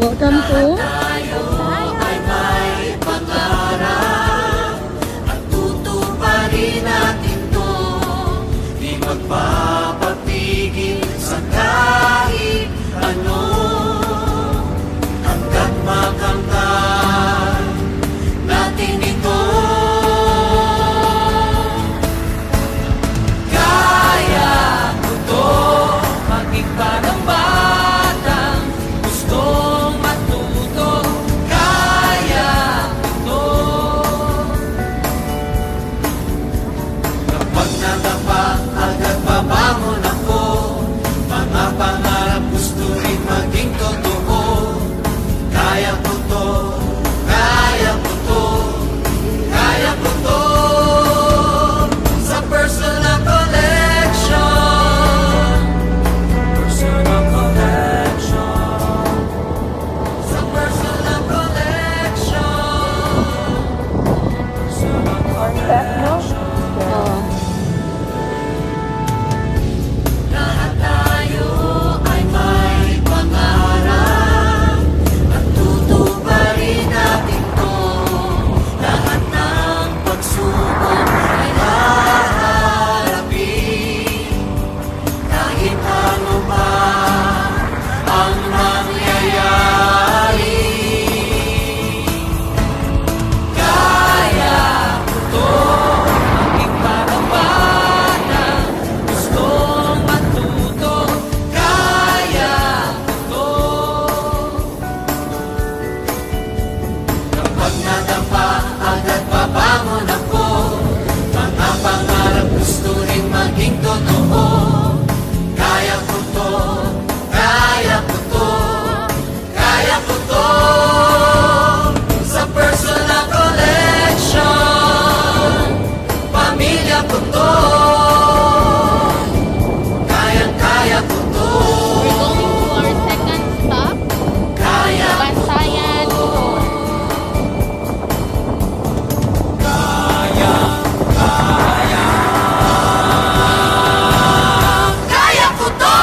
Welcome to Tayo ay may pangarap at tutuparin natin to. Di magpapapigil sa kahit ano hanggat makamtan natin ito. Kaya ko to maging parang batang gustong matuto. Kaya ko to kapag natapa agad babangon ako. Mga pangarap gusto rin maging totoo. Kaya ko to, kaya ko to, kaya ko to. Sa personal collection, personal collection, sa personal collection, personal collection. Lahat tayo ay may pangarap at tutuparin natin to. Lahat ng pagsubok ay haharapin kahit ano pa ang mangyayari. Kaya ko to maging parang batang gustong matuto. Kaya ko to kapag nadapa agad babangon ako. Mga pangarap gusto rin maging totoo. Kaya ko to, kaya ko to, kaya ko to. Sa personal collection, pamilya ko to. Kayang-kaya ko to. We're going to our second stop, Kaya Bantayan Road. kaya ko to.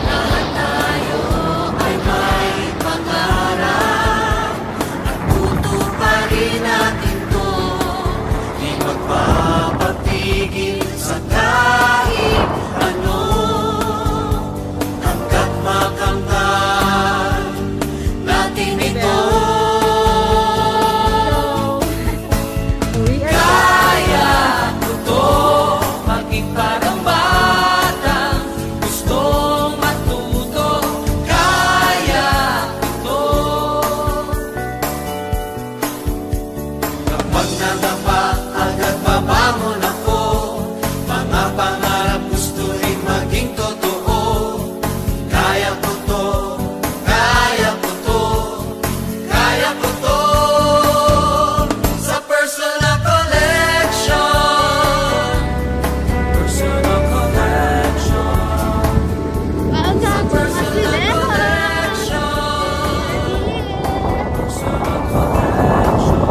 Lahat tayo ay may pangarap at tutuparin natin to. Di magpapatigil sa kahit ano hanggat makamtan natin ito. We are Kaya ko to maging parang batang gustong matuto. Kaya ko to kapag nadapa agad babangon ako. Mga pangarap gusto rin maging totoo. Kaya ko to, kaya ko to, kaya ko to. Sa personal collection, personal collection, Welcome to personal Masileta. collection, personal collection.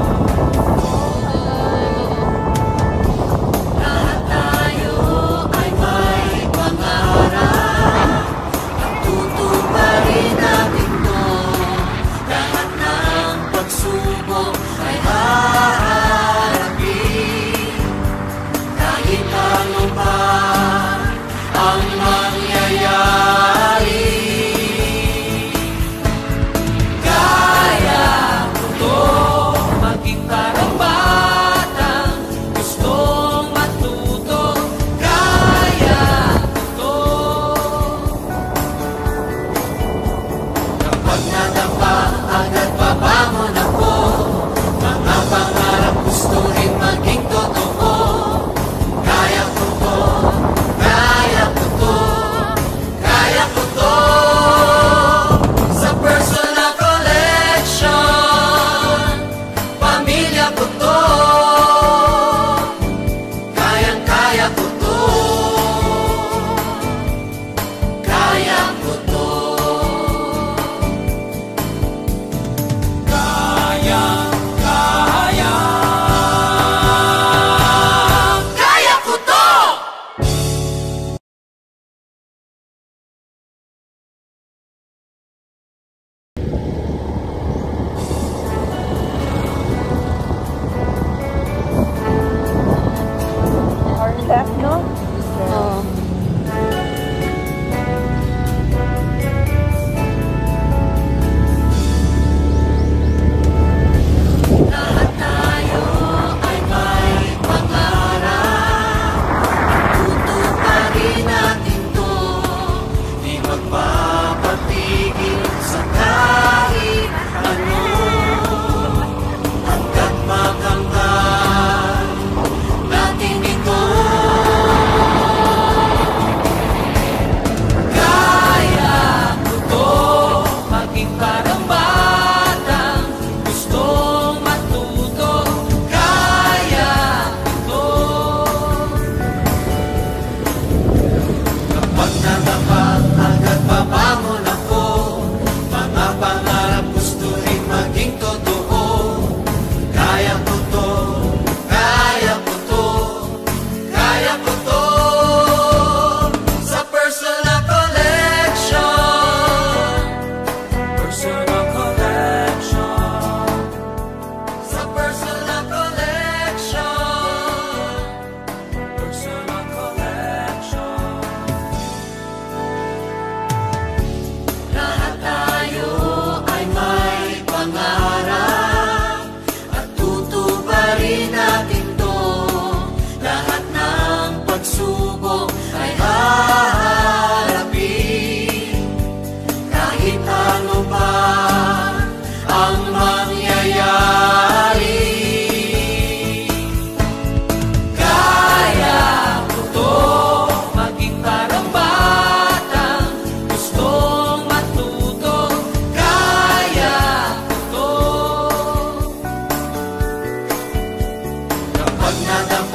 nadapa